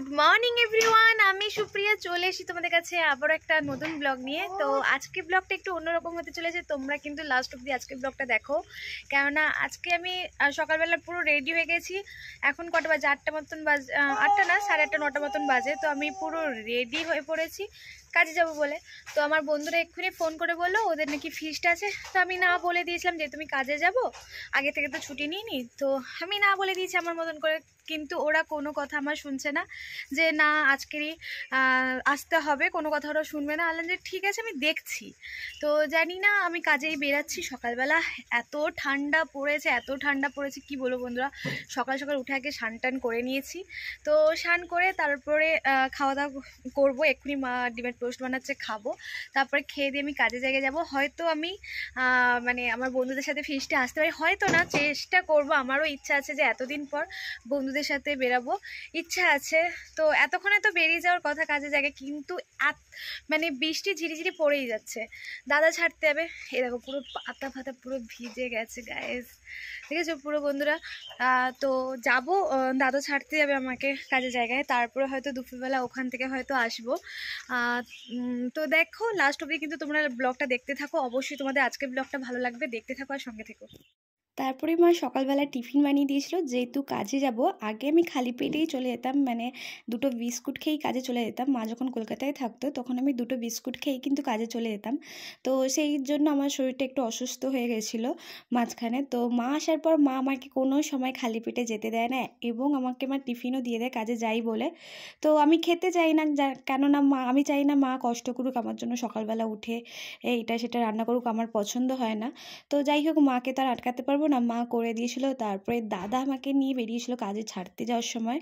Good morning everyone, আমি সুপ্রিয়া চলে এসেছি তোমাদের কাছে আবার একটা নতুন ব্লগ নিয়ে। তো আজকে ব্লগটা একটু অন্যরকম হতে চলেছে, তোমরা কিন্তু লাস্ট অব্দি আজকে ব্লগটা দেখো, কেননা আজকে আমি সকালবেলা পুরো রেডি হয়ে গেছি। এখন কটা বাজে? 8টা মতন বাজে, 8টা না 8:30 9টা মতন বাজে। তো আমি পুরো রেডি হয়ে পড়েছি কাজে যাব বলে। তো আমার বন্ধুরা এক্ষুনি ফোন করে বললো ওদের নাকি ফিস্ট আছে। তো আমি না বলে দিয়েছিলাম যে তুমি কাজে যাব, আগে থেকে তো ছুটি নিইনি, তো আমি না বলে দিয়েছি আমার মতন করে। কিন্তু ওরা কোনো কথা আমার শুনছে না, যে না আজকেরই আসতে হবে, কোনো কথা ওরা শুনবে না। আনলাম যে ঠিক আছে আমি দেখছি। তো জানি না, আমি কাজেই বেরাচ্ছি। সকালবেলা এত ঠান্ডা পড়েছে, এত ঠান্ডা পড়েছে কি বলবো বন্ধুরা। সকাল সকাল উঠে আগে স্নান টান করে নিয়েছি। তো স্নান করে তারপরে খাওয়া দাওয়া করবো। এক্ষুনি মা ডিমের টোস্ট বানাচ্ছে, খাবো। তারপরে খেয়ে দিয়ে আমি কাজে জায়গায় যাব। হয়তো আমি মানে আমার বন্ধুদের সাথে ফিস্টে আসতে পারি, হয়তো না, চেষ্টা করব। আমারও ইচ্ছা আছে যে এতদিন পর বন্ধুদের সাথে বেরাবো, ইচ্ছা আছে। তো এতক্ষণে তো বেরিয়ে যাওয়ার কথা কাজে জায়গায়, কিন্তু মানে বৃষ্টি ঝিরিঝিরি পড়েই যাচ্ছে। দাদা ছাড়তে হবে, এই দেখো পুরো পাতা ফাতা পুরো ভিজে গেছে গায়েস, ঠিক আছে পুরো বন্ধুরা। তো যাব, দাদা ছাড়তে যাবে আমাকে কাজে জায়গায়, তারপরে হয়তো দুপুরবেলা ওখান থেকে হয়তো আসবো। তো দেখো লাস্ট অবধি কিন্তু তোমরা ব্লগটা দেখতে থাকো, অবশ্যই তোমাদের আজকের ব্লগটা ভালো লাগবে, দেখতে থাকো আর সঙ্গে থেকো। তারপরে মা সকালবেলা টিফিন বানিয়ে দিয়েছিল, যেহেতু কাজে যাব। আগে আমি খালি পেটেই চলে যেতাম, মানে দুটো বিস্কুট খেয়েই কাজে চলে যেতাম। মা যখন কলকাতায় থাকতো তখন আমি দুটো বিস্কুট খেয়েই কিন্তু কাজে চলে যেতাম। তো সেই জন্য আমার শরীরটা একটু অসুস্থ হয়ে গেছিলো মাঝখানে। তো মা আসার পর মা আমাকে কোনো সময় খালি পেটে যেতে দেয় না, এবং আমাকে মা টিফিনও দিয়ে দেয় কাজে যাই বলে। তো আমি খেতে চাই না, কেননা আমি চাই না মা কষ্ট করুক আমার জন্য, সকালবেলা উঠে এইটা সেটা রান্না করুক, আমার পছন্দ হয় না। তো যাই হোক, মাকে তো আর আটকাতে পারবো না, মা করে দিয়েছিল। তারপরে দাদা আমাকে নিয়ে বেরিয়েছিল কাজে ছাড়তে যাওয়ার সময়।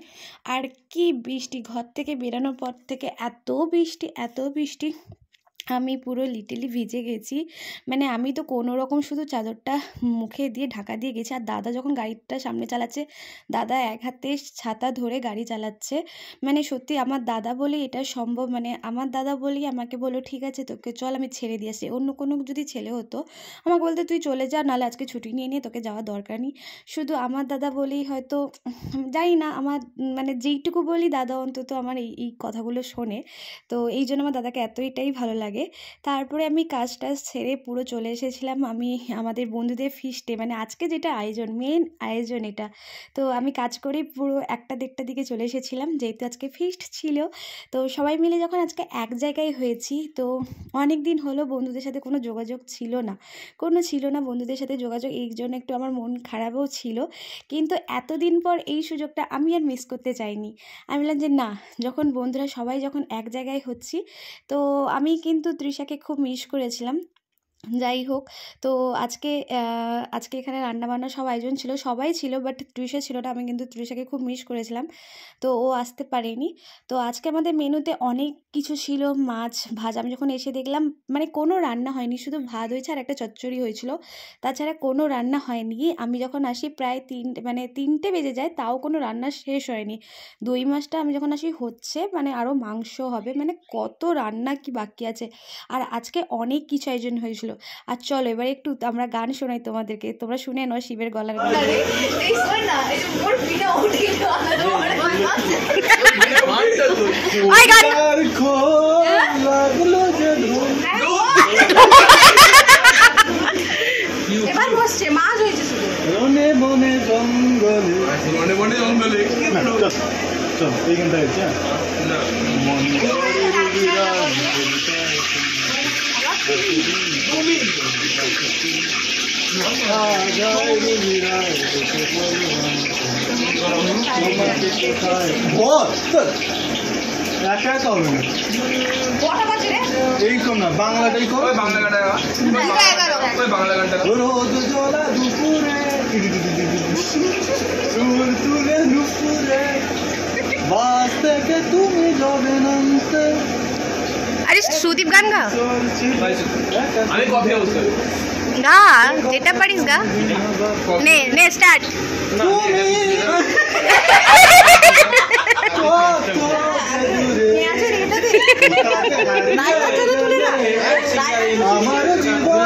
আর কি বৃষ্টি, ঘর থেকে বেরানোর পর থেকে এত বৃষ্টি, এত বৃষ্টি, আমি পুরো লিটারলি ভিজে গেছি। মানে আমি তো কোনো রকম শুধু চাদরটা মুখে দিয়ে ঢাকা দিয়ে গেছি। আর দাদা যখন গাড়িটা সামনে চালাচ্ছে, দাদা এক হাতে ছাতা ধরে গাড়ি চালাচ্ছে। মানে সত্যি আমার দাদা বলেই এটা সম্ভব, মানে আমার দাদা বলেই আমাকে বললো ঠিক আছে তোকে চল আমি ছেড়ে দিয়ে আসি। অন্য কোনো যদি ছেলে হতো আমাকে বলতে তুই চলে যা, নাহলে আজকে ছুটি নিয়ে নিয়ে তোকে যাওয়ার দরকার নেই। শুধু আমার দাদা বলেই হয়তো, জানি না, আমার মানে যেইটুকু বলি দাদা অন্তত আমার এই কথাগুলো শোনে। তো এই জন্য আমার দাদাকে এতটাই ভালো লাগে। তারপরে আমি কাজটা ছেড়ে পুরো চলে এসেছিলাম আমি আমাদের বন্ধুদের ফিস্টে, মানে আজকে যেটা আয়োজন, মেন আয়োজন এটা। তো আমি কাজ করে পুরো 1টা 1:30টার দিকে চলে এসেছিলাম, যেহেতু আজকে ফিস্ট ছিল। তো সবাই মিলে যখন আজকে এক জায়গায় হয়েছি, তো অনেক দিন হলো বন্ধুদের সাথে কোনো যোগাযোগ ছিল না বন্ধুদের সাথে যোগাযোগ, এই জন্য একটু আমার মন খারাপও ছিল। কিন্তু এতদিন পর এই সুযোগটা আমি আর মিস করতে চাইনি। আমি বললাম যে না, যখন বন্ধুরা সবাই যখন এক জায়গায় হচ্ছি, তো আমি কিন্তু তৃষাকে খুব মিস করেছিলাম। যাই হোক, তো আজকে এখানে রান্নাবান্না সব আয়োজন ছিল, সবাই ছিল, বাট তৃষা ছিল না। আমি কিন্তু তৃষাকে খুব মিস করেছিলাম, তো ও আসতে পারেনি। তো আজকে আমাদের মেনুতে অনেক কিছু ছিল, মাছ ভাজা। আমি যখন এসে দেখলাম মানে কোনো রান্না হয়নি, শুধু ভাত হয়েছে আর একটা চচ্চড়ি হয়েছিল, তাছাড়া কোনো রান্না হয়নি। আমি যখন আসি প্রায় 3টে বেজে যায়, তাও কোনো রান্না শেষ হয়নি। দই মাছটা আমি যখন আসি হচ্ছে, মানে আরও মাংস হবে, মানে কত রান্না কি বাকি আছে। আর আজকে অনেক কিছু আয়োজন হয়েছিল। আর চলো এবার একটু আমরা গান শোনাই তোমাদেরকে, তোমরা শুনে নাও শিবের গলার গান। এবার বসছে, মাছ হয়েছে শুধু মনে মনে জঙ্গলে, মনে মনে জঙ্গলে। চল এইখানটা হচ্ছে একা একা হবে না, এই কর না, বাংলাটাই কর, বাংলা গানটা, বাংলা গানটা। রোদ জ্বলা দুপুরে, সুর তুলে নুপুরে, বাস থেকে তুমি যাবে নামতে। আরে সুদীপ গান গা, আমি কফি হাউস গা যেটা পারিস গা, নে স্টার্ট। আমার জীবন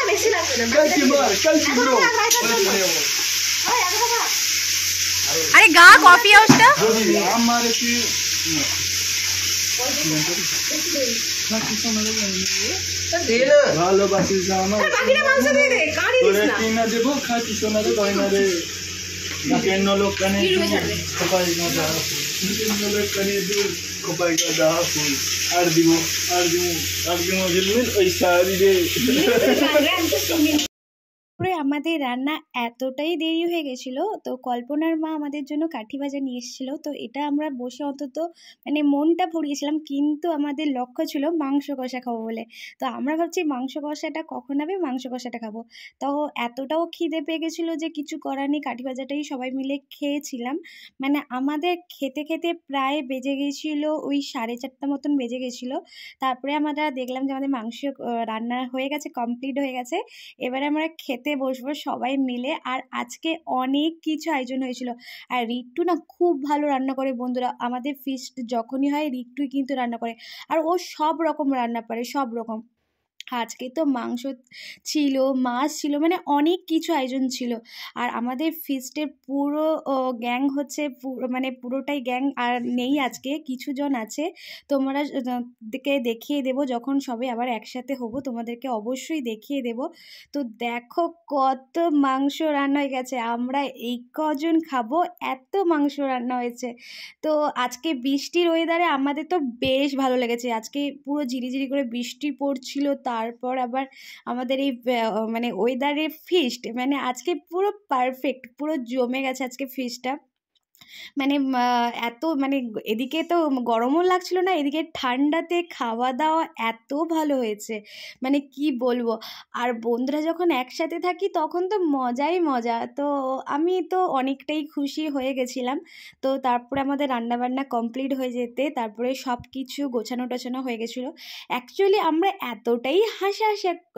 বেশি লাগবে না কালকে ব্রো আরে গা কফি হাউসটা আমার কি ভালোবাসিস আমার বাকিটা মাংস দিয়ে দে কারি দিস তোরে না কিনা দেবো খাচ্ছি সোনা রে গয়না রে কেন লোক কানে খোপাই গাঁদা লোক কানে খোপাই গাঁদা ফুল আর দিব ঝিলমিল ওই শাড়ি রে তারপরে আমাদের রান্না এতটাই দেরি হয়ে গেছিলো, তো কল্পনার মা আমাদের জন্য কাঠি ভাজা নিয়ে এসেছিলো। তো এটা আমরা বসে অন্তত মানে মনটা ভরিয়েছিলাম, কিন্তু আমাদের লক্ষ্য ছিল মাংস কষা খাবো বলে। তো আমরা ভাবছি মাংস কষাটা কখন হবে, মাংস কষাটা খাবো। তো এতটাও খিদে পেয়ে গেছিলো যে কিছু করার নেই, কাঠি ভাজাটাই সবাই মিলে খেয়েছিলাম। মানে আমাদের খেতে খেতে প্রায় বেজে গেছিলো ওই 4:30 মতন বেজে গেছিলো। তারপরে আমরা দেখলাম যে আমাদের মাংস রান্না হয়ে গেছে, কমপ্লিট হয়ে গেছে। এবারে আমরা খেতে বসবো সবাই মিলে। আর আজকে অনেক কিছু আয়োজন হয়েছিল। আর রিট্টু না খুব ভালো রান্না করে বন্ধুরা, আমাদের ফিস্ট যখনই হয় রিট্টুই কিন্তু রান্না করে, আর ও সব রকম রান্না পারে, সব রকম। আজকে তো মাংস ছিল, মাছ ছিল, মানে অনেক কিছু আয়োজন ছিল। আর আমাদের ফিস্টের পুরো গ্যাং হচ্ছে মানে পুরোটাই গ্যাং আর নেই, আজকে কিছুজন আছে। তোমরা দেখিয়ে দেবো যখন সবাই আবার একসাথে হবো, তোমাদেরকে অবশ্যই দেখিয়ে দেব। তো দেখো কত মাংস রান্না হয়ে গেছে, আমরা এই কজন খাবো, এত মাংস রান্না হয়েছে। তো আজকে বৃষ্টির ওয়েদারে আমাদের তো বেশ ভালো লেগেছে। আজকে পুরো ঝিরিঝিরি করে বৃষ্টি পড়ছিল, তারপর আবার আমাদের এই মানে ওয়েদারে ফিস্ট, মানে আজকে পুরো পারফেক্ট, পুরো জমে গেছে আজকে ফিস্টটা। মানে এত মানে এদিকে তো গরমও লাগছিল না, এদিকে ঠান্ডাতে খাওয়া দাওয়া এত ভালো হয়েছে, মানে কি বলবো। আর বন্ধুরা যখন একসাথে থাকি তখন তো মজাই মজা। তো আমি তো অনেকটাই খুশি হয়ে গেছিলাম। তো তারপরে আমাদের রান্নাবান্না কমপ্লিট হয়ে যেতে তারপরে সব কিছু গোছানো টোছানো হয়ে গেছিলো। অ্যাকচুয়ালি আমরা এতটাই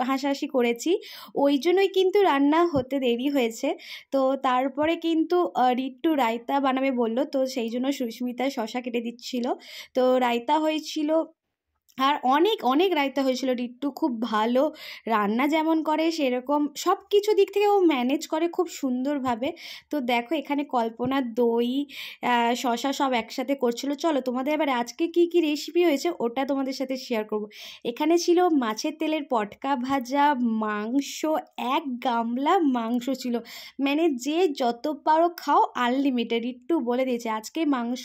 হাসাহাসি করেছি, ওই জন্যই কিন্তু রান্না হতে দেরি হয়েছে। তো তারপরে কিন্তু রিট্টু রায়তা বানাবে বললো, তো সেই জন্য সুস্মিতা শশা কেটে দিচ্ছিল। তো রায়তা হয়েছিল, আর অনেক অনেক রায়তা হয়েছিল। রিট্টু খুব ভালো রান্না যেমন করে সেরকম সব কিছু দিক থেকে ও ম্যানেজ করে খুব সুন্দরভাবে। তো দেখো এখানে কল্পনা দই শশা সব একসাথে করছিল। চলো তোমাদের এবার আজকে কি কি রেসিপি হয়েছে ওটা তোমাদের সাথে শেয়ার করব। এখানে ছিল মাছের তেলের পটকা ভাজা, মাংস, 1 গামলা মাংস ছিল, মানে যে যত পারো খাও, আনলিমিটেড। রিট্টু বলে দিয়েছে আজকে মাংস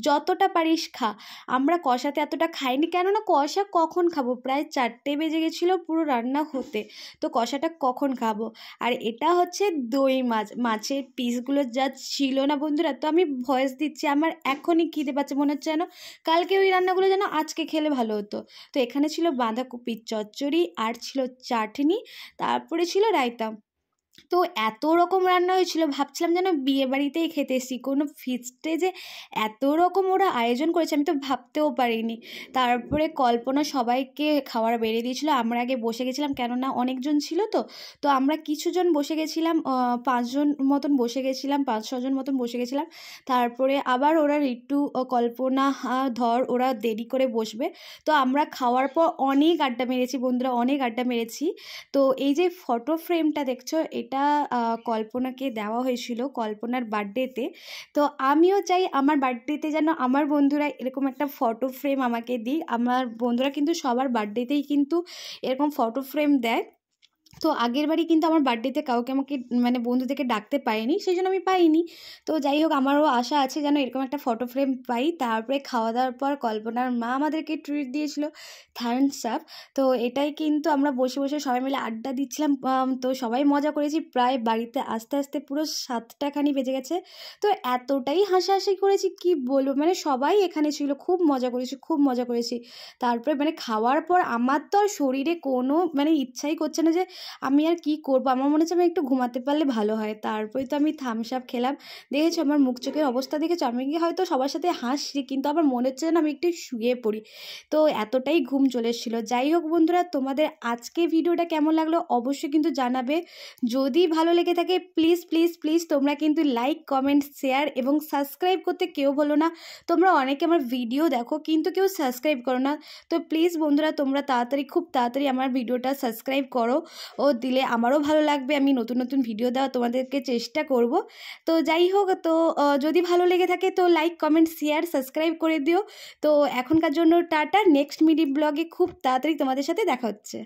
যতটা পারিস খা। আমরা কষাতে এতটা খাইনি, কেননা কষা কখন খাবো, প্রায় 4টে বেজে গেছিলো পুরো রান্না হতে, তো কষাটা কখন খাবো। আর এটা হচ্ছে দই মাছ, মাছের পিসগুলো যা ছিল না বন্ধুরা, তো আমি ভয়েস দিচ্ছি, আমার এখনই খিদে পাচ্ছে, মনে হচ্ছে যেন কালকে ওই রান্নাগুলো যেন আজকে খেলে ভালো হতো। তো এখানে ছিল বাঁধাকপির চচ্চড়ি, আর ছিল চাটনি, তারপরে ছিল রায়তা। তো এত রকম রান্না হয়েছিল, ভাবছিলাম যেন বিয়ে বাড়িতেই খেতে এসেছি, কোনো ফিস্টে যে এত রকম ওরা আয়োজন করেছে আমি তো ভাবতেও পারিনি। তারপরে কল্পনা সবাইকে খাবার বেড়ে দিয়েছিল, আমরা আগে বসে গেছিলাম, কেননা অনেকজন ছিল। তো আমরা কিছুজন বসে গেছিলাম, 5 জন মতন বসে গেছিলাম, 5-6 জন মতন বসে গেছিলাম। তারপরে আবার ওরা রিট্টু কল্পনা ধর ওরা দেরি করে বসবে। তো আমরা খাওয়ার পর অনেক আড্ডা মেরেছি বন্ধুরা, অনেক আড্ডা মেরেছি। তো এই যে ফটো ফ্রেমটা দেখছো, এটা কল্পনাকে দেওয়া হয়েছিল কল্পনার বার্থডেতে। তো আমিও চাই আমার বার্থডেতে যেন আমার বন্ধুরা এরকম একটা ফটো ফ্রেম আমাকে দিই। আমার বন্ধুরা কিন্তু সবার বার্থডেতেই কিন্তু এরকম ফটো ফ্রেম দেয়। তো আগের বারই কিন্তু আমার বার্থডেতে কাউকে আমাকে মানে বন্ধুদেরকে ডাকতে পারিনি, সেই জন্য আমি পাইনি। তো যাই হোক, আমারও আশা আছে যেন এরকম একটা ফটো ফ্রেম পাই। তারপরে খাওয়া দাওয়ার পর কল্পনার মা আমাদেরকে ট্রিট দিয়েছিল থামস আপ। তো এটাই কিন্তু আমরা বসে বসে সবাই মিলে আড্ডা দিচ্ছিলাম। তো সবাই মজা করেছি, প্রায় বাড়িতে আস্তে আস্তে পুরো 7টা খানি বেজে গেছে। তো এতটাই হাসাহাসি করেছি কি বলবো, মানে সবাই এখানে ছিল, খুব মজা করেছি, খুব মজা করেছি। তারপরে মানে খাওয়ার পর আমার তো আর শরীরে কোনো মানে ইচ্ছাই করছে না যে আমি আর কি করব, আমার মনে হচ্ছে আমি একটু ঘুমাতে পারলে ভালো হয়। তারপরে তো আমি থামস আপ খেলাম, দেখেছো আমার মুখ চোখের অবস্থা দেখেছো, আমি কি হয়তো সবার সাথে হাসছি কিন্তু আমার মনে হচ্ছে না আমি একটু শুয়ে পড়ি। তো এতটাই ঘুম চলে এসেছিলো। যাই হোক বন্ধুরা, তোমাদের আজকে ভিডিওটা কেমন লাগলো অবশ্যই কিন্তু জানাবে। যদি ভালো লেগে থাকে প্লিজ প্লিজ প্লিজ তোমরা কিন্তু লাইক, কমেন্ট, শেয়ার এবং সাবস্ক্রাইব করতে কেউ বলো না। তোমরা অনেকে আমার ভিডিও দেখো কিন্তু কেউ সাবস্ক্রাইব করো না। তো প্লিজ বন্ধুরা তোমরা তাড়াতাড়ি, খুব তাড়াতাড়ি আমার ভিডিওটা সাবস্ক্রাইব করো। ও দিলে আমারও ভালো লাগবে, আমি নতুন নতুন ভিডিও দেওয়া তোমাদেরকে চেষ্টা করব। তো যাই হোক, তো যদি ভালো লেগে থাকে তো লাইক কমেন্ট শেয়ার সাবস্ক্রাইব করে দিও। তো এখনকার জন্য টাটা, নেক্সট মিনি ব্লগে খুব তাড়াতাড়ি তোমাদের সাথে দেখা হচ্ছে।